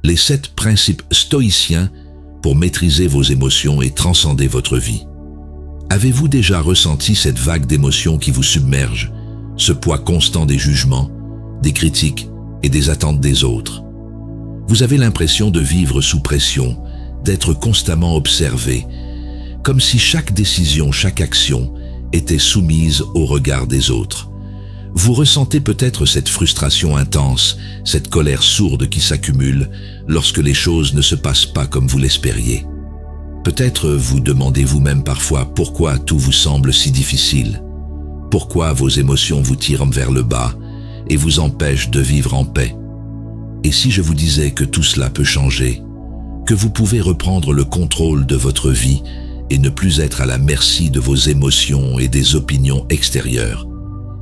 Les 7 principes stoïciens pour maîtriser vos émotions et transcender votre vie. Avez-vous déjà ressenti cette vague d'émotions qui vous submerge, ce poids constant des jugements, des critiques et des attentes des autres? Vous avez l'impression de vivre sous pression, d'être constamment observé, comme si chaque décision, chaque action était soumise au regard des autres. Vous ressentez peut-être cette frustration intense, cette colère sourde qui s'accumule lorsque les choses ne se passent pas comme vous l'espériez. Peut-être vous demandez vous-même parfois pourquoi tout vous semble si difficile, pourquoi vos émotions vous tirent vers le bas et vous empêchent de vivre en paix. Et si je vous disais que tout cela peut changer, que vous pouvez reprendre le contrôle de votre vie et ne plus être à la merci de vos émotions et des opinions extérieures?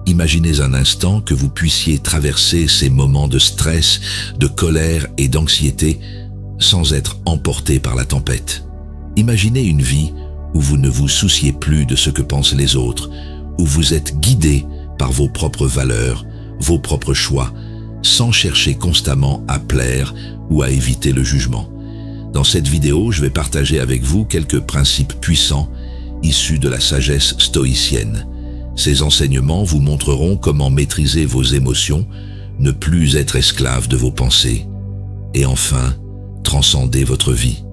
Imaginez un instant que vous puissiez traverser ces moments de stress, de colère et d'anxiété sans être emporté par la tempête. Imaginez une vie où vous ne vous souciez plus de ce que pensent les autres, où vous êtes guidé par vos propres valeurs, vos propres choix, sans chercher constamment à plaire ou à éviter le jugement. Dans cette vidéo, je vais partager avec vous quelques principes puissants issus de la sagesse stoïcienne. Ces enseignements vous montreront comment maîtriser vos émotions, ne plus être esclave de vos pensées, et enfin, transcender votre vie.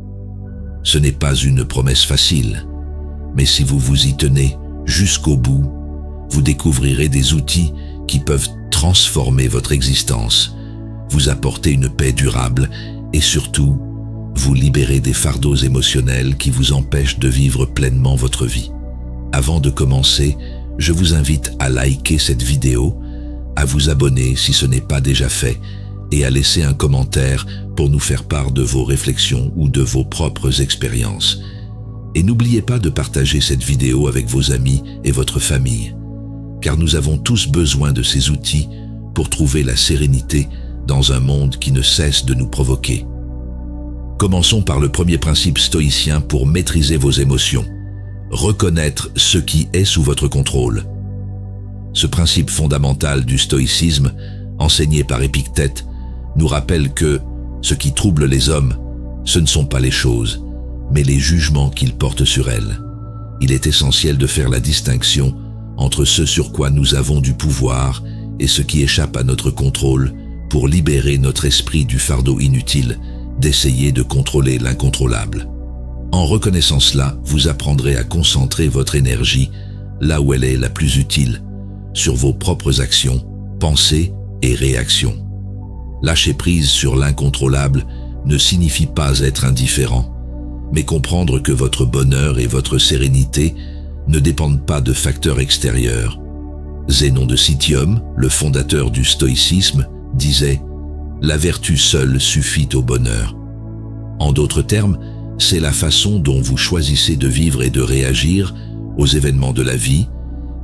Ce n'est pas une promesse facile, mais si vous vous y tenez jusqu'au bout, vous découvrirez des outils qui peuvent transformer votre existence, vous apporter une paix durable et surtout, vous libérer des fardeaux émotionnels qui vous empêchent de vivre pleinement votre vie. Avant de commencer, je vous invite à liker cette vidéo, à vous abonner si ce n'est pas déjà fait et à laisser un commentaire pour nous faire part de vos réflexions ou de vos propres expériences. Et n'oubliez pas de partager cette vidéo avec vos amis et votre famille, car nous avons tous besoin de ces outils pour trouver la sérénité dans un monde qui ne cesse de nous provoquer. Commençons par le premier principe stoïcien pour maîtriser vos émotions. Reconnaître ce qui est sous votre contrôle. Ce principe fondamental du stoïcisme, enseigné par Épictète, nous rappelle que ce qui trouble les hommes, ce ne sont pas les choses, mais les jugements qu'ils portent sur elles. Il est essentiel de faire la distinction entre ce sur quoi nous avons du pouvoir et ce qui échappe à notre contrôle pour libérer notre esprit du fardeau inutile d'essayer de contrôler l'incontrôlable. En reconnaissant cela, vous apprendrez à concentrer votre énergie là où elle est la plus utile, sur vos propres actions, pensées et réactions. Lâcher prise sur l'incontrôlable ne signifie pas être indifférent, mais comprendre que votre bonheur et votre sérénité ne dépendent pas de facteurs extérieurs. Zénon de Citium, le fondateur du stoïcisme, disait « La vertu seule suffit au bonheur ». En d'autres termes, c'est la façon dont vous choisissez de vivre et de réagir aux événements de la vie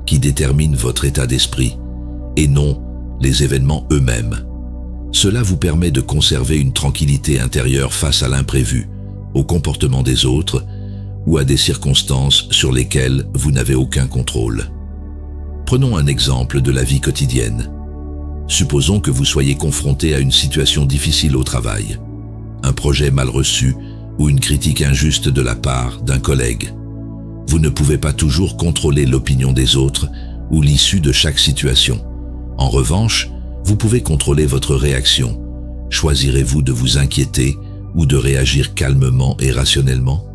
qui détermine votre état d'esprit, et non les événements eux-mêmes. Cela vous permet de conserver une tranquillité intérieure face à l'imprévu, au comportement des autres ou à des circonstances sur lesquelles vous n'avez aucun contrôle. Prenons un exemple de la vie quotidienne. Supposons que vous soyez confronté à une situation difficile au travail, un projet mal reçu ou une critique injuste de la part d'un collègue. Vous ne pouvez pas toujours contrôler l'opinion des autres ou l'issue de chaque situation. En revanche, vous pouvez contrôler votre réaction. Choisirez-vous de vous inquiéter ou de réagir calmement et rationnellement?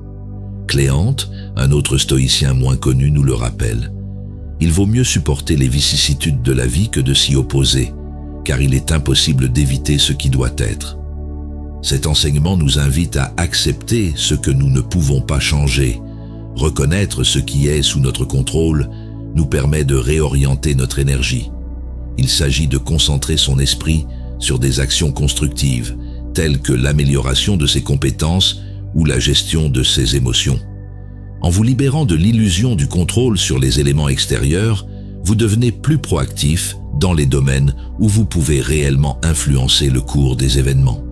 Cléante, un autre stoïcien moins connu, nous le rappelle. Il vaut mieux supporter les vicissitudes de la vie que de s'y opposer, car il est impossible d'éviter ce qui doit être. Cet enseignement nous invite à accepter ce que nous ne pouvons pas changer. Reconnaître ce qui est sous notre contrôle nous permet de réorienter notre énergie. Il s'agit de concentrer son esprit sur des actions constructives, telles que l'amélioration de ses compétences ou la gestion de ses émotions. En vous libérant de l'illusion du contrôle sur les éléments extérieurs, vous devenez plus proactif dans les domaines où vous pouvez réellement influencer le cours des événements.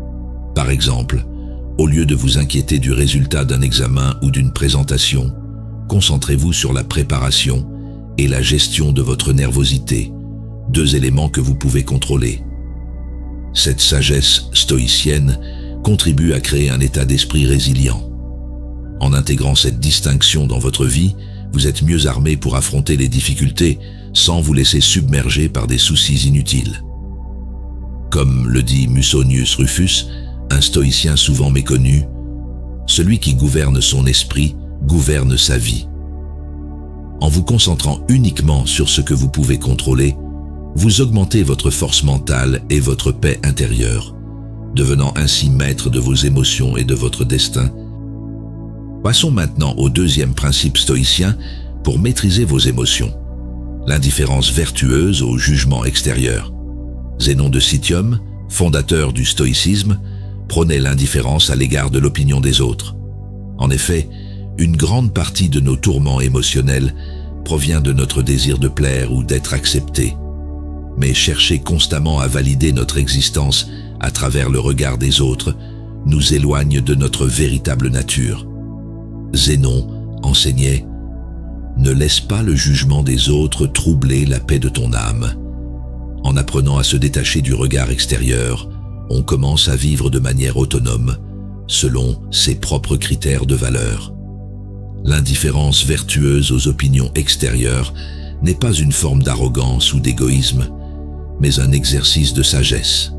Par exemple, au lieu de vous inquiéter du résultat d'un examen ou d'une présentation, concentrez-vous sur la préparation et la gestion de votre nervosité, deux éléments que vous pouvez contrôler. Cette sagesse stoïcienne contribue à créer un état d'esprit résilient. En intégrant cette distinction dans votre vie, vous êtes mieux armé pour affronter les difficultés sans vous laisser submerger par des soucis inutiles. Comme le dit Musonius Rufus, un stoïcien souvent méconnu, « Celui qui gouverne son esprit gouverne sa vie ». En vous concentrant uniquement sur ce que vous pouvez contrôler, vous augmentez votre force mentale et votre paix intérieure, devenant ainsi maître de vos émotions et de votre destin. Passons maintenant au deuxième principe stoïcien pour maîtriser vos émotions, l'indifférence vertueuse au jugement extérieur. Zénon de Citium, fondateur du stoïcisme, prônait l'indifférence à l'égard de l'opinion des autres. En effet, une grande partie de nos tourments émotionnels provient de notre désir de plaire ou d'être accepté. Mais chercher constamment à valider notre existence à travers le regard des autres nous éloigne de notre véritable nature. Zénon enseignait « Ne laisse pas le jugement des autres troubler la paix de ton âme. » En apprenant à se détacher du regard extérieur, on commence à vivre de manière autonome, selon ses propres critères de valeur. L'indifférence vertueuse aux opinions extérieures n'est pas une forme d'arrogance ou d'égoïsme, mais un exercice de sagesse.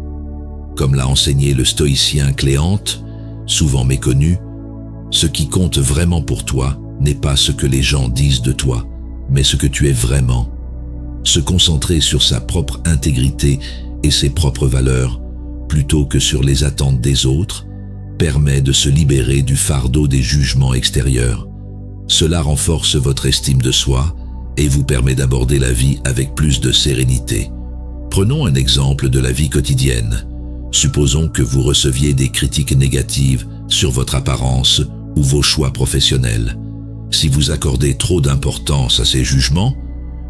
Comme l'a enseigné le stoïcien Cléante, souvent méconnu, ce qui compte vraiment pour toi n'est pas ce que les gens disent de toi, mais ce que tu es vraiment. Se concentrer sur sa propre intégrité et ses propres valeurs, plutôt que sur les attentes des autres, permet de se libérer du fardeau des jugements extérieurs. Cela renforce votre estime de soi et vous permet d'aborder la vie avec plus de sérénité. Prenons un exemple de la vie quotidienne. Supposons que vous receviez des critiques négatives sur votre apparence ou vos choix professionnels. Si vous accordez trop d'importance à ces jugements,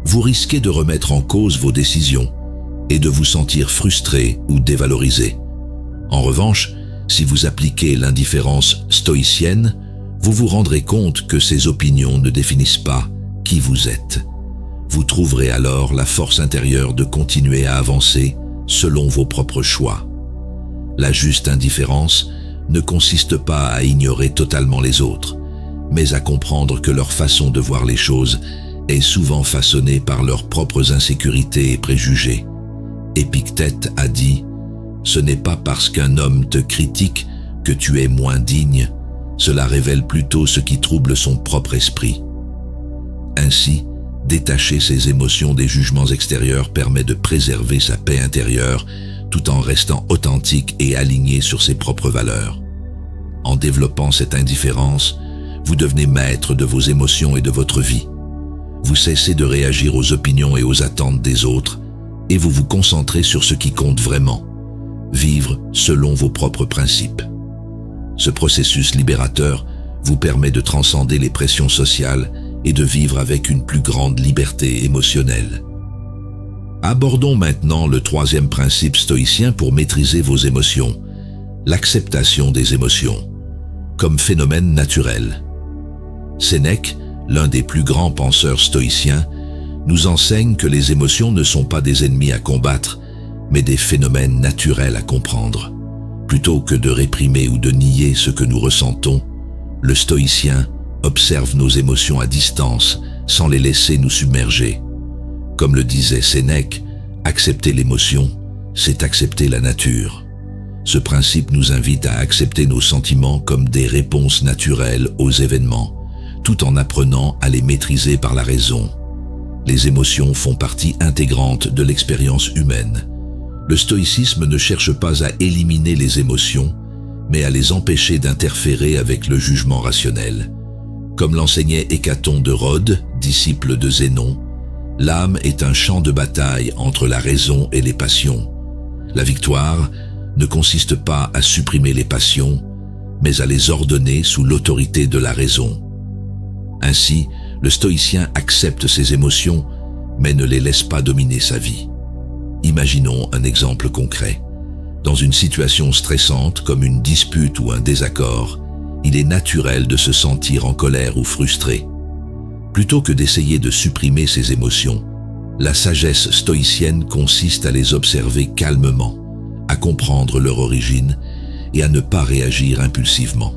vous risquez de remettre en cause vos décisions et de vous sentir frustré ou dévalorisé. En revanche, si vous appliquez l'indifférence stoïcienne, vous vous rendrez compte que ces opinions ne définissent pas qui vous êtes. Vous trouverez alors la force intérieure de continuer à avancer selon vos propres choix. La juste indifférence ne consiste pas à ignorer totalement les autres, mais à comprendre que leur façon de voir les choses est souvent façonnée par leurs propres insécurités et préjugés. Épictète a dit « Ce n'est pas parce qu'un homme te critique que tu es moins digne, cela révèle plutôt ce qui trouble son propre esprit. » Ainsi, détacher ses émotions des jugements extérieurs permet de préserver sa paix intérieure tout en restant authentique et aligné sur ses propres valeurs. En développant cette indifférence, vous devenez maître de vos émotions et de votre vie. Vous cessez de réagir aux opinions et aux attentes des autres et vous vous concentrez sur ce qui compte vraiment, vivre selon vos propres principes. Ce processus libérateur vous permet de transcender les pressions sociales et de vivre avec une plus grande liberté émotionnelle. Abordons maintenant le troisième principe stoïcien pour maîtriser vos émotions, l'acceptation des émotions, comme phénomène naturel. Sénèque, l'un des plus grands penseurs stoïciens, nous enseigne que les émotions ne sont pas des ennemis à combattre, mais des phénomènes naturels à comprendre. Plutôt que de réprimer ou de nier ce que nous ressentons, le stoïcien observe nos émotions à distance sans les laisser nous submerger. Comme le disait Sénèque, accepter l'émotion, c'est accepter la nature. Ce principe nous invite à accepter nos sentiments comme des réponses naturelles aux événements, tout en apprenant à les maîtriser par la raison. Les émotions font partie intégrante de l'expérience humaine. Le stoïcisme ne cherche pas à éliminer les émotions, mais à les empêcher d'interférer avec le jugement rationnel. Comme l'enseignait Hécaton de Rhodes, disciple de Zénon, l'âme est un champ de bataille entre la raison et les passions. La victoire ne consiste pas à supprimer les passions, mais à les ordonner sous l'autorité de la raison. Ainsi, le stoïcien accepte ses émotions, mais ne les laisse pas dominer sa vie. Imaginons un exemple concret. Dans une situation stressante comme une dispute ou un désaccord, il est naturel de se sentir en colère ou frustré. Plutôt que d'essayer de supprimer ses émotions, la sagesse stoïcienne consiste à les observer calmement, à comprendre leur origine et à ne pas réagir impulsivement.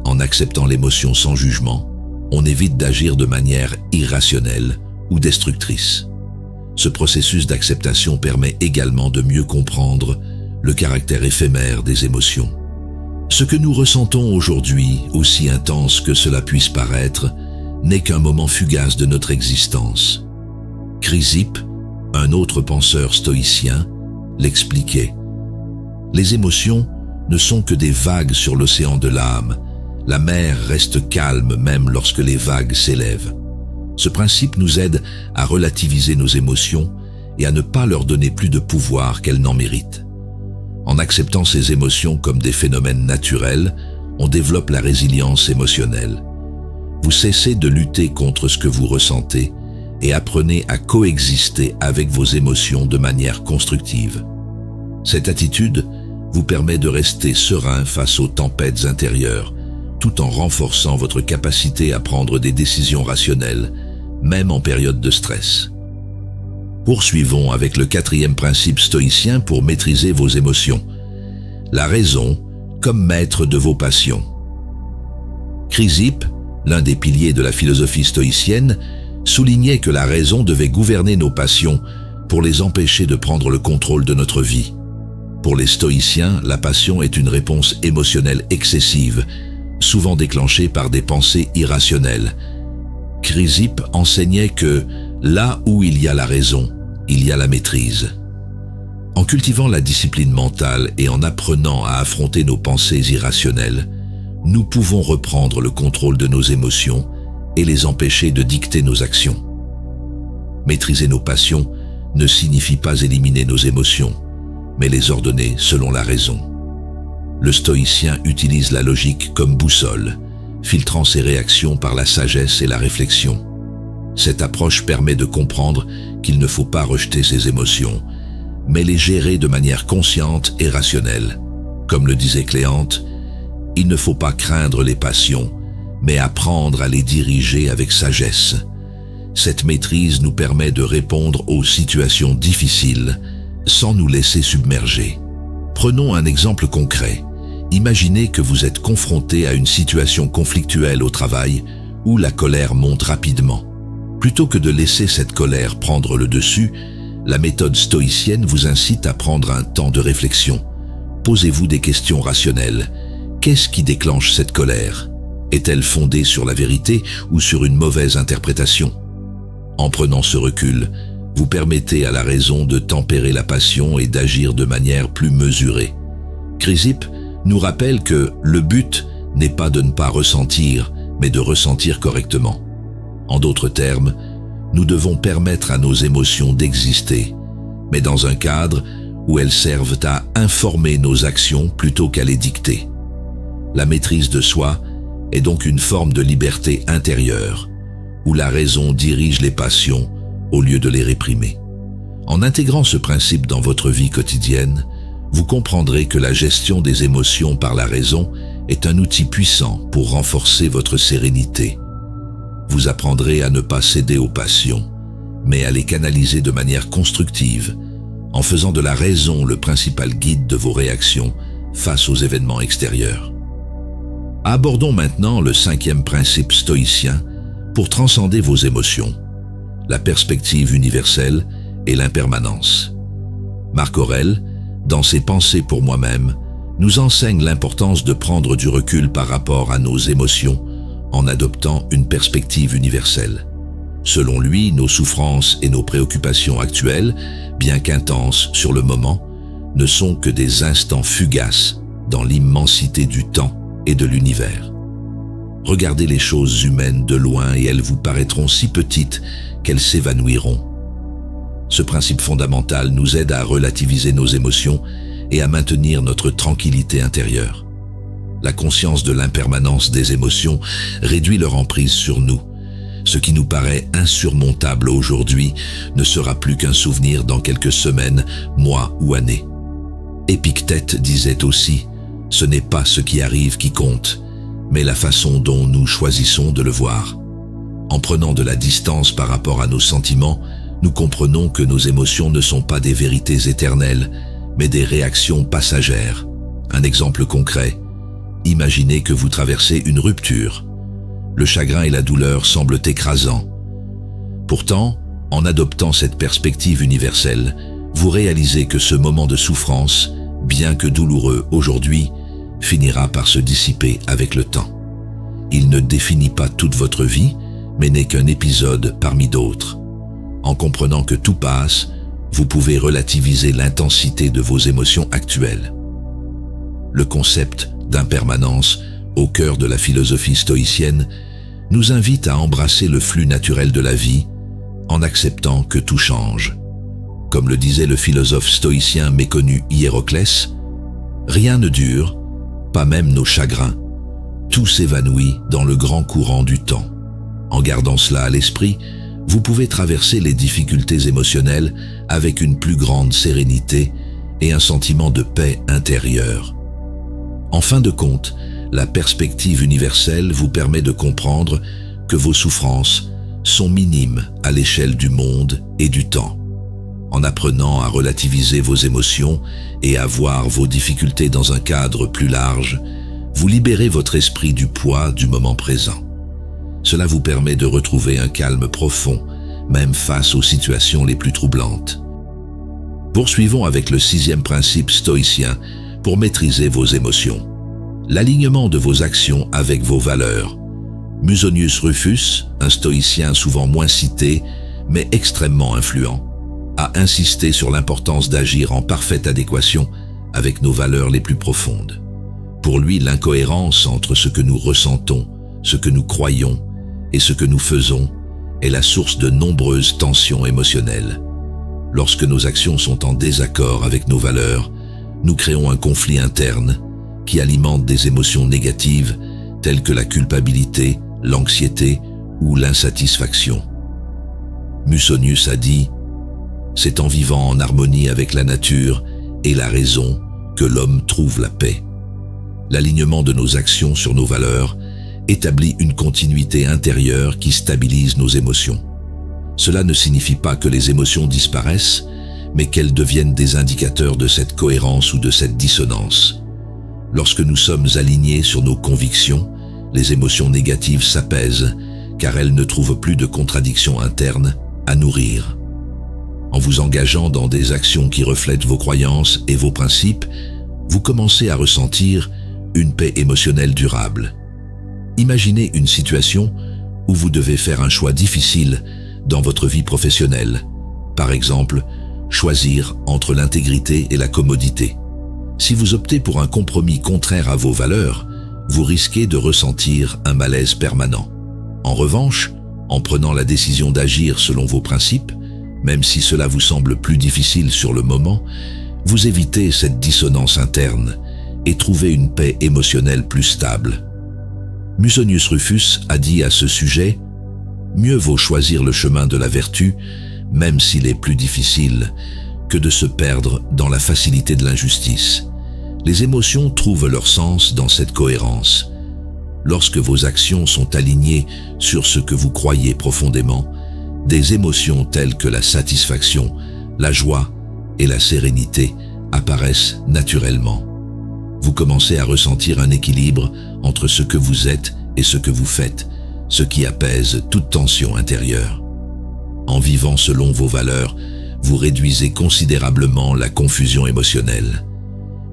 En acceptant l'émotion sans jugement, on évite d'agir de manière irrationnelle ou destructrice. Ce processus d'acceptation permet également de mieux comprendre le caractère éphémère des émotions. Ce que nous ressentons aujourd'hui, aussi intense que cela puisse paraître, n'est qu'un moment fugace de notre existence. Chrysippe, un autre penseur stoïcien, l'expliquait. Les émotions ne sont que des vagues sur l'océan de l'âme. La mer reste calme même lorsque les vagues s'élèvent. Ce principe nous aide à relativiser nos émotions et à ne pas leur donner plus de pouvoir qu'elles n'en méritent. En acceptant ces émotions comme des phénomènes naturels, on développe la résilience émotionnelle. Vous cessez de lutter contre ce que vous ressentez et apprenez à coexister avec vos émotions de manière constructive. Cette attitude vous permet de rester serein face aux tempêtes intérieures, tout en renforçant votre capacité à prendre des décisions rationnelles, même en période de stress. Poursuivons avec le 4e principe stoïcien pour maîtriser vos émotions. La raison comme maître de vos passions. Chrysippe, l'un des piliers de la philosophie stoïcienne, soulignait que la raison devait gouverner nos passions pour les empêcher de prendre le contrôle de notre vie. Pour les stoïciens, la passion est une réponse émotionnelle excessive, souvent déclenchée par des pensées irrationnelles. Chrysippe enseignait que là où il y a la raison, il y a la maîtrise. En cultivant la discipline mentale et en apprenant à affronter nos pensées irrationnelles, nous pouvons reprendre le contrôle de nos émotions et les empêcher de dicter nos actions. Maîtriser nos passions ne signifie pas éliminer nos émotions, mais les ordonner selon la raison. Le stoïcien utilise la logique comme boussole, filtrant ses réactions par la sagesse et la réflexion. Cette approche permet de comprendre qu'il ne faut pas rejeter ses émotions, mais les gérer de manière consciente et rationnelle. Comme le disait Cléante, il ne faut pas craindre les passions, mais apprendre à les diriger avec sagesse. Cette maîtrise nous permet de répondre aux situations difficiles sans nous laisser submerger. Prenons un exemple concret. Imaginez que vous êtes confronté à une situation conflictuelle au travail où la colère monte rapidement. Plutôt que de laisser cette colère prendre le dessus, la méthode stoïcienne vous incite à prendre un temps de réflexion. Posez-vous des questions rationnelles. Qu'est-ce qui déclenche cette colère? Est-elle fondée sur la vérité ou sur une mauvaise interprétation? En prenant ce recul, vous permettez à la raison de tempérer la passion et d'agir de manière plus mesurée. Chrysippe nous rappelle que le but n'est pas de ne pas ressentir, mais de ressentir correctement. En d'autres termes, nous devons permettre à nos émotions d'exister, mais dans un cadre où elles servent à informer nos actions plutôt qu'à les dicter. La maîtrise de soi est donc une forme de liberté intérieure, où la raison dirige les passions au lieu de les réprimer. En intégrant ce principe dans votre vie quotidienne, vous comprendrez que la gestion des émotions par la raison est un outil puissant pour renforcer votre sérénité. Vous apprendrez à ne pas céder aux passions, mais à les canaliser de manière constructive, en faisant de la raison le principal guide de vos réactions face aux événements extérieurs. Abordons maintenant le 5e principe stoïcien pour transcender vos émotions, la perspective universelle et l'impermanence. Marc Aurèle, dans ses Pensées pour moi-même, nous enseigne l'importance de prendre du recul par rapport à nos émotions en adoptant une perspective universelle. Selon lui, nos souffrances et nos préoccupations actuelles, bien qu'intenses sur le moment, ne sont que des instants fugaces dans l'immensité du temps et de l'univers. Regardez les choses humaines de loin et elles vous paraîtront si petites qu'elles s'évanouiront. Ce principe fondamental nous aide à relativiser nos émotions et à maintenir notre tranquillité intérieure. La conscience de l'impermanence des émotions réduit leur emprise sur nous. Ce qui nous paraît insurmontable aujourd'hui ne sera plus qu'un souvenir dans quelques semaines, mois ou années. Épictète disait aussi « Ce n'est pas ce qui arrive qui compte, mais la façon dont nous choisissons de le voir. » En prenant de la distance par rapport à nos sentiments, nous comprenons que nos émotions ne sont pas des vérités éternelles, mais des réactions passagères. Un exemple concret. Imaginez que vous traversez une rupture. Le chagrin et la douleur semblent écrasants. Pourtant, en adoptant cette perspective universelle, vous réalisez que ce moment de souffrance, bien que douloureux aujourd'hui, finira par se dissiper avec le temps. Il ne définit pas toute votre vie, mais n'est qu'un épisode parmi d'autres. En comprenant que tout passe, vous pouvez relativiser l'intensité de vos émotions actuelles. Le concept d'impermanence, au cœur de la philosophie stoïcienne, nous invite à embrasser le flux naturel de la vie en acceptant que tout change. Comme le disait le philosophe stoïcien méconnu Hiéroclès, « Rien ne dure, pas même nos chagrins. Tout s'évanouit dans le grand courant du temps. » En gardant cela à l'esprit, vous pouvez traverser les difficultés émotionnelles avec une plus grande sérénité et un sentiment de paix intérieure. En fin de compte, la perspective universelle vous permet de comprendre que vos souffrances sont minimes à l'échelle du monde et du temps. En apprenant à relativiser vos émotions et à voir vos difficultés dans un cadre plus large, vous libérez votre esprit du poids du moment présent. Cela vous permet de retrouver un calme profond, même face aux situations les plus troublantes. Poursuivons avec le 6e principe stoïcien pour maîtriser vos émotions. L'alignement de vos actions avec vos valeurs. Musonius Rufus, un stoïcien souvent moins cité, mais extrêmement influent, a insisté sur l'importance d'agir en parfaite adéquation avec nos valeurs les plus profondes. Pour lui, l'incohérence entre ce que nous ressentons, ce que nous croyons et ce que nous faisons est la source de nombreuses tensions émotionnelles. Lorsque nos actions sont en désaccord avec nos valeurs, nous créons un conflit interne qui alimente des émotions négatives telles que la culpabilité, l'anxiété ou l'insatisfaction. Musonius a dit « C'est en vivant en harmonie avec la nature et la raison que l'homme trouve la paix. » L'alignement de nos actions sur nos valeurs établit une continuité intérieure qui stabilise nos émotions. Cela ne signifie pas que les émotions disparaissent, mais qu'elles deviennent des indicateurs de cette cohérence ou de cette dissonance. Lorsque nous sommes alignés sur nos convictions, les émotions négatives s'apaisent, car elles ne trouvent plus de contradictions internes à nourrir. En vous engageant dans des actions qui reflètent vos croyances et vos principes, vous commencez à ressentir une paix émotionnelle durable. Imaginez une situation où vous devez faire un choix difficile dans votre vie professionnelle. Par exemple, choisir entre l'intégrité et la commodité. Si vous optez pour un compromis contraire à vos valeurs, vous risquez de ressentir un malaise permanent. En revanche, en prenant la décision d'agir selon vos principes, même si cela vous semble plus difficile sur le moment, vous évitez cette dissonance interne et trouvez une paix émotionnelle plus stable. Musonius Rufus a dit à ce sujet « Mieux vaut choisir le chemin de la vertu, même s'il est plus difficile, que de se perdre dans la facilité de l'injustice. Les émotions trouvent leur sens dans cette cohérence. Lorsque vos actions sont alignées sur ce que vous croyez profondément, des émotions telles que la satisfaction, la joie et la sérénité apparaissent naturellement. Vous commencez à ressentir un équilibre entre ce que vous êtes et ce que vous faites, ce qui apaise toute tension intérieure. En vivant selon vos valeurs, vous réduisez considérablement la confusion émotionnelle.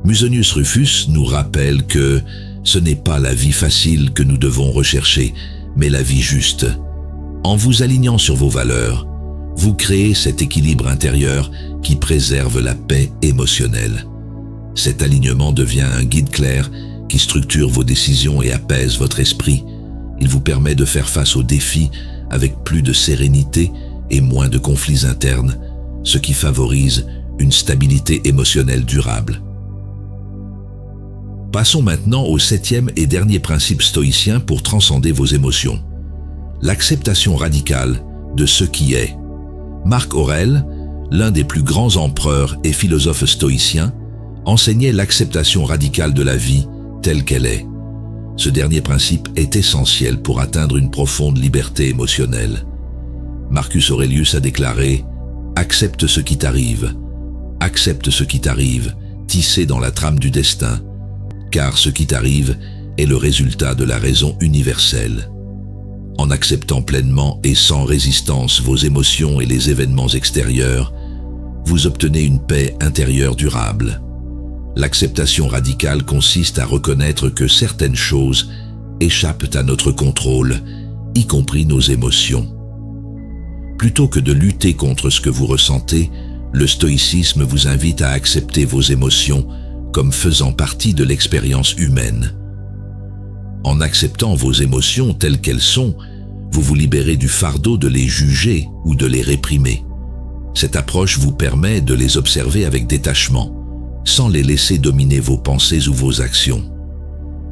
Musonius Rufus nous rappelle que ce n'est pas la vie facile que nous devons rechercher, mais la vie juste. En vous alignant sur vos valeurs, vous créez cet équilibre intérieur qui préserve la paix émotionnelle. Cet alignement devient un guide clair qui structure vos décisions et apaise votre esprit. Il vous permet de faire face aux défis avec plus de sérénité et moins de conflits internes, ce qui favorise une stabilité émotionnelle durable. Passons maintenant au 7e et dernier principe stoïcien pour transcender vos émotions. L'acceptation radicale de ce qui est. Marc Aurèle, l'un des plus grands empereurs et philosophes stoïciens, enseignait l'acceptation radicale de la vie telle qu'elle est. Ce dernier principe est essentiel pour atteindre une profonde liberté émotionnelle. Marcus Aurelius a déclaré « Accepte ce qui t'arrive, tissé dans la trame du destin, car ce qui t'arrive est le résultat de la raison universelle. En acceptant pleinement et sans résistance vos émotions et les événements extérieurs, vous obtenez une paix intérieure durable. L'acceptation radicale consiste à reconnaître que certaines choses échappent à notre contrôle, y compris nos émotions. Plutôt que de lutter contre ce que vous ressentez, le stoïcisme vous invite à accepter vos émotions comme faisant partie de l'expérience humaine. En acceptant vos émotions telles qu'elles sont, vous vous libérez du fardeau de les juger ou de les réprimer. Cette approche vous permet de les observer avec détachement, sans les laisser dominer vos pensées ou vos actions.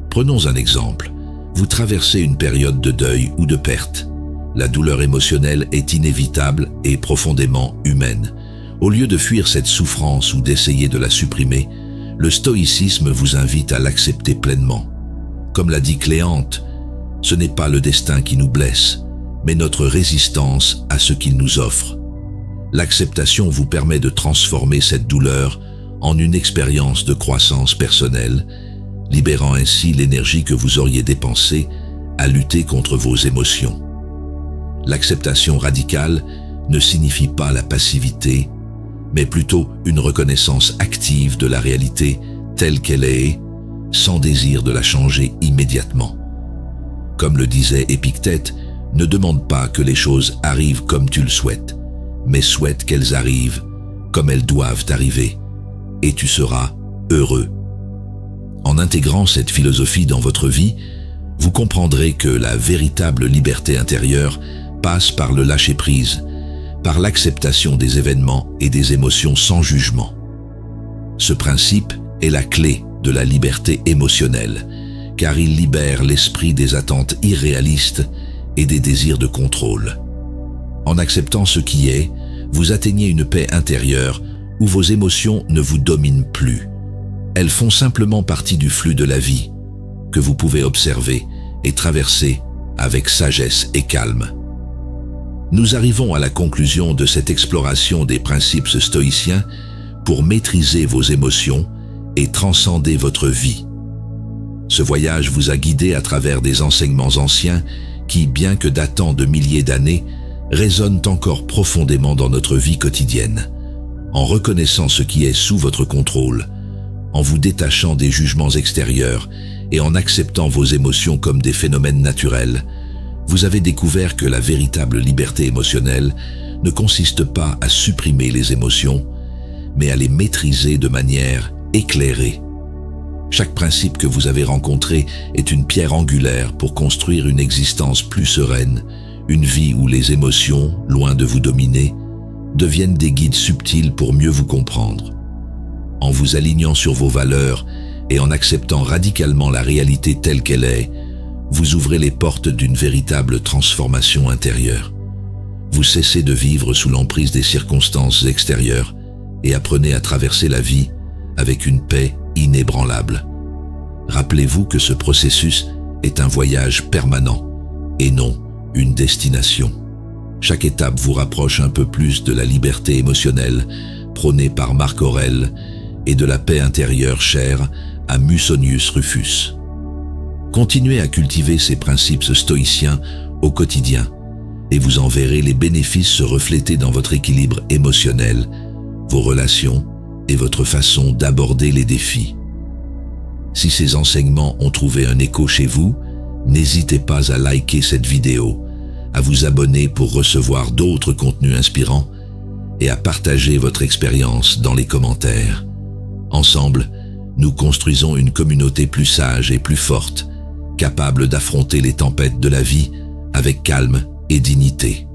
Prenons un exemple. Vous traversez une période de deuil ou de perte. La douleur émotionnelle est inévitable et profondément humaine. Au lieu de fuir cette souffrance ou d'essayer de la supprimer, le stoïcisme vous invite à l'accepter pleinement. Comme l'a dit Cléante, ce n'est pas le destin qui nous blesse, mais notre résistance à ce qu'il nous offre. L'acceptation vous permet de transformer cette douleur en une expérience de croissance personnelle, libérant ainsi l'énergie que vous auriez dépensée à lutter contre vos émotions. L'acceptation radicale ne signifie pas la passivité, mais plutôt une reconnaissance active de la réalité telle qu'elle est, sans désir de la changer immédiatement. Comme le disait Épictète, ne demande pas que les choses arrivent comme tu le souhaites, mais souhaite qu'elles arrivent comme elles doivent arriver, et tu seras heureux. En intégrant cette philosophie dans votre vie, vous comprendrez que la véritable liberté intérieure passe par le lâcher-prise, par l'acceptation des événements et des émotions sans jugement. Ce principe est la clé de la liberté émotionnelle, car il libère l'esprit des attentes irréalistes et des désirs de contrôle. En acceptant ce qui est, vous atteignez une paix intérieure où vos émotions ne vous dominent plus. Elles font simplement partie du flux de la vie, que vous pouvez observer et traverser avec sagesse et calme. Nous arrivons à la conclusion de cette exploration des principes stoïciens pour maîtriser vos émotions et transcender votre vie. Ce voyage vous a guidé à travers des enseignements anciens qui, bien que datant de milliers d'années, résonnent encore profondément dans notre vie quotidienne. En reconnaissant ce qui est sous votre contrôle, en vous détachant des jugements extérieurs et en acceptant vos émotions comme des phénomènes naturels, vous avez découvert que la véritable liberté émotionnelle ne consiste pas à supprimer les émotions, mais à les maîtriser de manière éclairée. Chaque principe que vous avez rencontré est une pierre angulaire pour construire une existence plus sereine, une vie où les émotions, loin de vous dominer, deviennent des guides subtils pour mieux vous comprendre. En vous alignant sur vos valeurs et en acceptant radicalement la réalité telle qu'elle est, vous ouvrez les portes d'une véritable transformation intérieure. Vous cessez de vivre sous l'emprise des circonstances extérieures et apprenez à traverser la vie avec une paix inébranlable. Rappelez-vous que ce processus est un voyage permanent et non une destination. Chaque étape vous rapproche un peu plus de la liberté émotionnelle prônée par Marc Aurèle et de la paix intérieure chère à Musonius Rufus. Continuez à cultiver ces principes stoïciens au quotidien et vous en verrez les bénéfices se refléter dans votre équilibre émotionnel, vos relations et votre façon d'aborder les défis. Si ces enseignements ont trouvé un écho chez vous, n'hésitez pas à liker cette vidéo, à vous abonner pour recevoir d'autres contenus inspirants et à partager votre expérience dans les commentaires. Ensemble, nous construisons une communauté plus sage et plus forte, capable d'affronter les tempêtes de la vie avec calme et dignité.